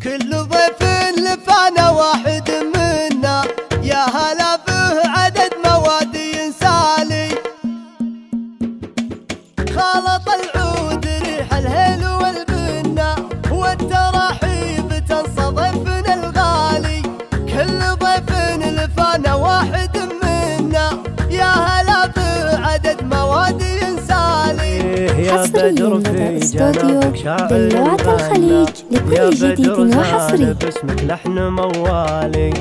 كل ضيف لفانا واحد منا، يا هلا به عدد مواد ينسالي. خلط العود ريح الهيل والبنا، والتراحيب تنصى ضيفنا الغالي. كل ضيف لفانا واحد منا، يا هلا به عدد مواد ينسالي. حصريا لدى استوديو دلوعة الخليج لكل جديد وحصري. باسمك لحن موالي.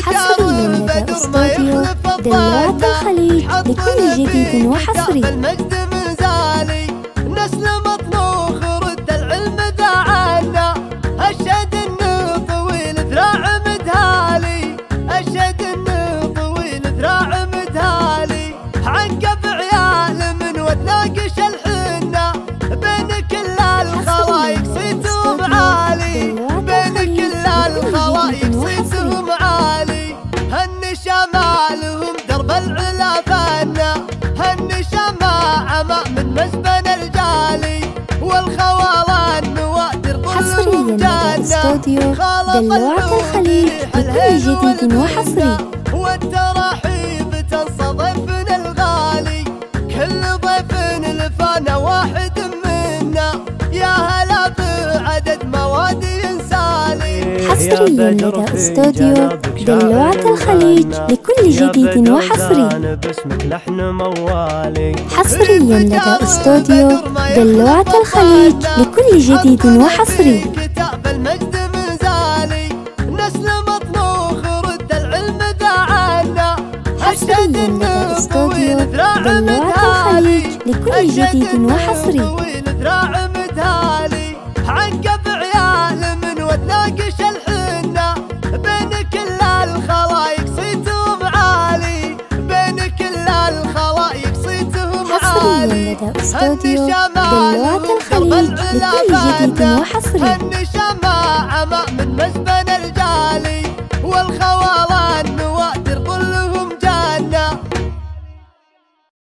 حصريا لدى استوديو دلوعة الخليج لكل جديد وحصري. المجد مزالي نسل مطبوخ رد العلم ذا عنا. اشهد انه طويل ذراع مدهالي، اشهد انه طويل ذراع مدهالي. عقب عيال من وتناقش الحنه، بين كل الخلايق صيتهم عالي، بين كل الخلايق صيتهم عالي. هن شمالهم درب العلا فنا، هن شماعة من مسبن الجالي. والخوالان نوادر ظلهم جنة، استوديو دلوعة الخليج لكل جديد وحصري. والتراحيب تنصى ضيفنا الغالي. كل ضيف لفانا واحد منا، يا هلا به عدد مواد ينسالي. حصريا لدى استوديو دلوعة الخليج لكل جديد وحصري. باسمك لحن موالي. حصريا لدى استوديو دلوعة الخليج لكل جديد وحصري. كتاب المجد مزالي نسل مطبوخ رد العلم ذا عنا. حصريا لدى استوديو دلوعة الخليج لكل جديد وحصري. طويل ذراع مدهالي. عقب عيال من وتناقش الحنه، بين كل الخلايق صيتهم عالي، بين كل الخلايق صيتهم عالي. حصريا لدى استوديو دلوعة الخليج لكل جديد وحصري. هن شماعة من مسبن الجالي.